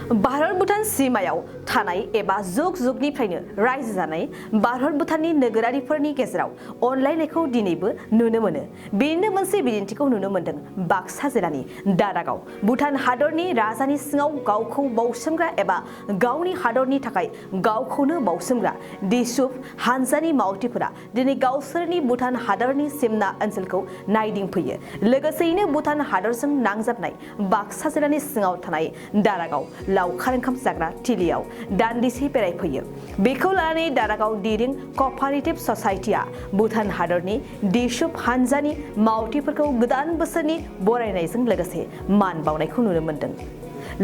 भारत भुटान सीमायाव थानाय एबा जुग जुगनिफ्रायनो रायजो जानाय भारत भुटाननि नोगोरारिफोरनि गेजेराव अनलायनायखौ दिनैबो नुनो मोनो। बेनिनो मोनसे बिदिन्थिखौ नुनो मोन्दों बाक्सा जिल्लानि दारागाव। भुटान हादरनि राजानि सिङाव गावखौ बाउसोमग्रा एबा गावनि हादरनि थाखाय गावखौनो बाउसोमग्रा दिसुब हानजानि मावथिफोरा दिनै गावसोरनि भुटान हादरनि सिमना ओनसोलखौ नायदिंफैयो। लोगोसेयैनो भुटान हादरजों नांजाबनाय बाक्सा जिल्लानि सिङाव थानाय दारागाव लावखार ओंखाम जाग्रा थिलियाव दान्दिसे बेरायफैयो। बेखौ लानानै दारागाव दिरिं क'पारेटिभ ससाइटिया भुटान हादरनि दिसुब हानजानि मावथिफोरखौ गोदान बोसोरनि बरायनायजों लोगोसे मान बावनायखौ नुनो मोन्दों।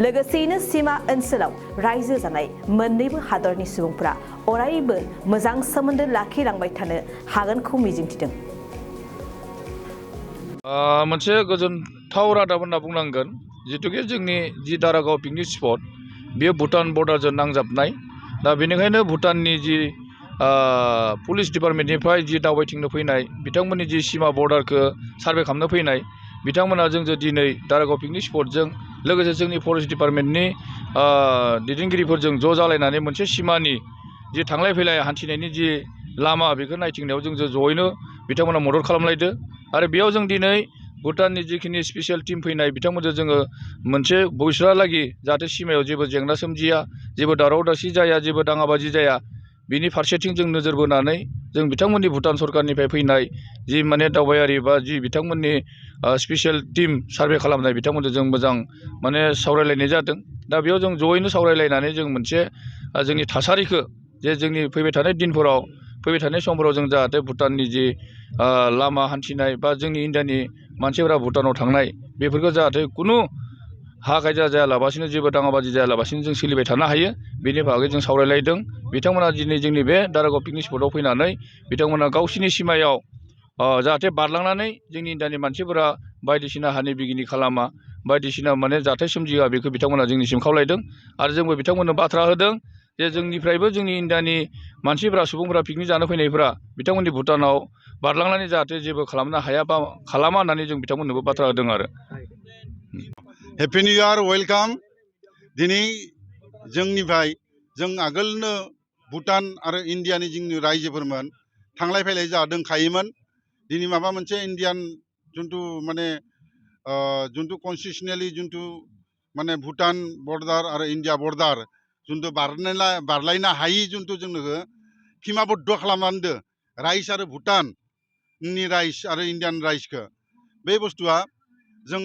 लोगोसेयैनो सीमा ओनसोलाव रायजो जानाय मोन्नैबो हादरनि सुबुंफोरा अरायबो मोजां सोमोन्दो लाखिलांबाय थानो हागोनखौ मिजिंथिदों। मोनसे गोजोनथाव रादाब होनना बुंनांगोन जितुके जोंनि जि दारागाव पिकनिक स्पट बेयो भुटान बर्डारजों नांजाबनाय। दा बेनिखायनो भुटाननि जि पुलिस डिपार्टमेन्टनिफ्राय जि दावबायथिंनो फैनाय बिथांमोननि जि सीमा बर्डारखौ सार्भे खालामनो फैनाय बिथांमोना जोंजों दिनै दारागाव पिकनिक स्पटजों लोगोसे जोंनि फरेस्ट डिपार्टमेन्टनि दैदेनगिरिफोरजों ज' जालायनानै मोनसे सीमानि जि थांलाय फैलाय हान्थिनायनि जि लामा बेखौ नायथिंनायाव जोंजों ज'यैनो बिथांमोना मदद खालामलायदो। आरो बेयाव जों दिनै भुटाननि जिखिनि स्पेसियेल टिम फैनाय बिथांमोनजों जोङो मोनसे भबिष्यतहालागि जाहाथे सीमायाव जेबो जेंना सोमजिया, जेबो दावराव दावसि जाया, जेबो दाङाबाजि जाया, बिनि फारसेथिं जों नोजोर बोनानै जों बिथांमोननि भुटान सरकारनिफ्राय फैनाय जि माने दावबायारि बा जि बिथांमोननि स्पेसियेल टिम सार्भे खालामनाय बिथांमोनजों जों मोजां माने सावरायलायनाय जादों। दा बेयाव जों ज'यैनो सावरायलायनानै जों मोनसे जोंनि थासारिखौ जे जोंनि फैबाय थानाय दिनफोराव फैबाय थानाय समफोराव जों जाहाथे भुटाननि जि लामा हान्थिनाय बा जोंनि इन्डियानि मानसिफोरा भुटानाव थांनाय बेफोरखौ जाहाथे खुनु हा खायजा जायालाबासिनो जेबो दाङाबाजि जायालाबासिनो जों सोलिबाय थानो हायो बेनि बागै जों सावरायलायदों। बिथांमोना दिनै जोंनि बे दारागाव पिकनिक स्पटआव फैनानै बिथांमोना गावसिनि सीमायाव जाहाथे बारलांनानै जोंनि इन्डियानि मानसिफोरा बायदिसिना हानि बिगिनि खालामा, बायदिसिना माने जाथाय सोमजिहोआ बेखौ बिथांमोना जोंनिसिम खावलायदों। आरो जोंबो बिथांमोननो बाथ्रा होदों जे जोंनिफ्रायबो जोंनि इन्डियानि मानसिफोरा सुबुंफोरा पिकनिक जानो फैनायफोरा बिथांमोननि भुटानाव बारलांनानै जाहाथे जेबो खालामनो हाया बा खालामा होननानै जों बिथांमोननोबो बाथ्रा होदों आरो। Happy new year, welcome. दिनै जोंनिफ्राय जों आगोलनो भुटान आरो इन्डियानि जोंनि रायजोफोरमोन थांलाय फैलाय जोंहा दंखायोमोन। दिनै माबा मोनसे इन्डियान जिथु माने जिथु कनस्टिटिउसनेलि जिथु माने भुटान बर्डार आरो इन्डिया बर्डार जिथु बारलायनो हायि जिथु जोंनो खिमाबद्ध खालामनानै होदों राइज आरो भुटाननि राइज आरो इन्डियान राइजखौ। बे बुस्थुआ जों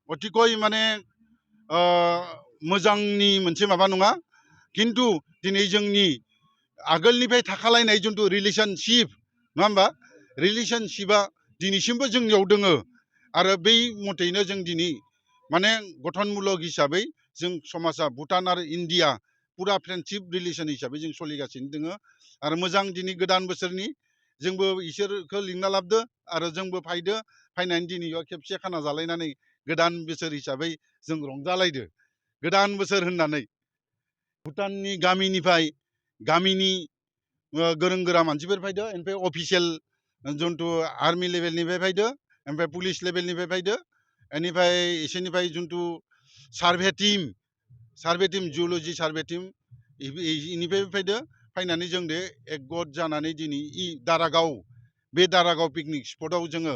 अतिकय माने मोजांनि मोनसे माबा नङा। खिन्थु दिनै जोंनि आगोलनिफ्राय थाखालायनाय जिथु रिलेसनशिप नङा होमबा, रिलेसनशिपआ दिनैसिमबो जोंनियाव दोङो। आरो बै मथैनो जों दिनै माने गठनमुलक हिसाबै जों समाजा भुटान आरो इन्डिया पुरा फ्रेन्डशिप रिलेसन हिसाबै जों सोलिगासिनो दोङो। आरो मोजां दिनै गोदान बोसोरनि जोंबो इसोरखौ लिंना लाबोदो आरो जोंबो फायदो, फायनानै दिनै खेबसे खाना जालायनानै गोदान बोसोर हिसाबै जों रंजालायदो। गोदान बोसोर होननानै भुटाननि गामिनिफ्राय गामिनि गोरों गोरा मानसिफोर फैदो, ओमफ्राय अफिसियेल जिथु आर्मि लेभेलनिफ्राय फैदो, ओमफ्राय पुलिस लेभेलनिफ्राय फैदो, बेनिफ्राय इसोरनिफ्राय जिथु सार्भे टिम जिअ'लजि सार्भे टिम इनिफ्राय फैदो। फैनानै जों दे एकगत जानानै दिनै दारागाव बे दारागाव पिकनिक स्पटआव जोङो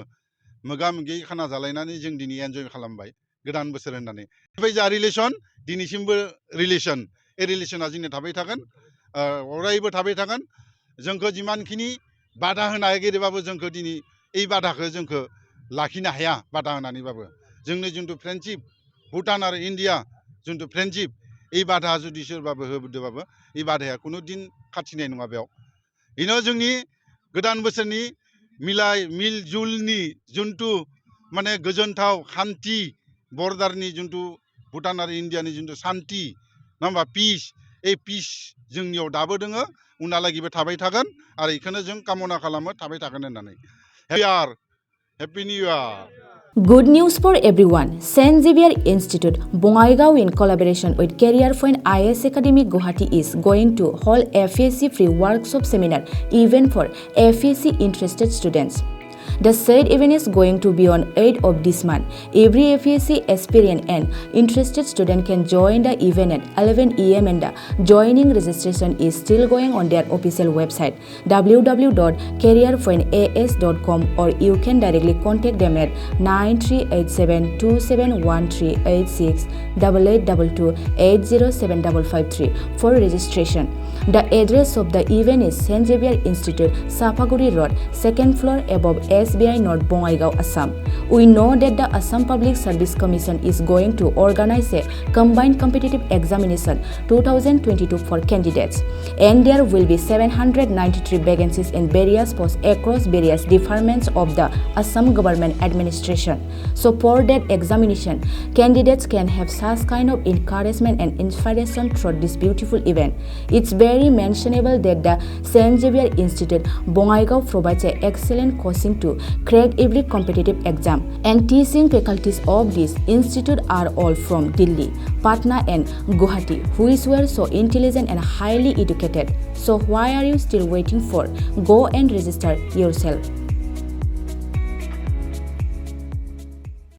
मोगा मोगि खाना जालायनानै जों दिनै एन्जय खालामबाय गोदान बोसोर होननानै। बेनिफ्राय जा रिलेसन दिनैसिमबो रिलेसन, बे रिलेसना जोंनिया थाबाय थागोन, अरायबो थाबाय थागोन। जोंखौ जिमानखिनि बादा होनो नागिरबाबो जोंखौ दिनै এই बादाखौ जोंखौ लाखिनो हाया। बादा होनानैबाबो जोंनि जिथु फ्रेन्डशिप भुटान आरो इन्डिया जिथु फ्रेन्डशिप এই बादा जुदि सोरबाबो होबोदोंबाबो এই बादाया कुनु दिन खाथिनाय नङा बेयाव। बेनो जोंनि गोदान बोसोरनि मिल जुलनि जिथु माने गोजोनथाव शान्ति बर्डारनि जिथु भुटान आरो इन्डियानि जिथु शान्ति नङा होमबा, पिस, এই पिस जोंनियाव दाबो दोङो, उनहालागिबो थाबाय थागोन। आरो बेखौनो जों कामना खालामो थाबाय थागोन होननानै। Happy new year. Good news for everyone. St. Xavier Institute, Bongaigaon, in collaboration with Career Point IS Academy Guwahati, is going to hold FAC free workshop seminar event for FAC interested students. The said event is going to be on 8th of this month. Every FESC aspirant and interested student can join the event at 11 AM and the joining registration is still going on their official website www.careerpointas.com, or you can directly contact them at 9387271386 8822807553 for registration. The address of the event is St. Xavier Institute, Sapaguri Road, 2nd floor above SBI North, Bongaigaon, Assam. We know that the Assam Public Service Commission is going to organize a combined competitive examination 2022 for candidates, and there will be 793 vacancies in various posts across various departments of the Assam government administration. So for that examination, candidates can have such kind of encouragement and inspiration through this beautiful event. It's very mentionable that the St. Xavier Institute, Bongaigaon provides an excellent coaching to crack every competitive exam, and teaching faculties of this institute are all from Delhi, Patna and Guwahati, who were so intelligent and highly educated. So why are you still waiting for? Go and register yourself.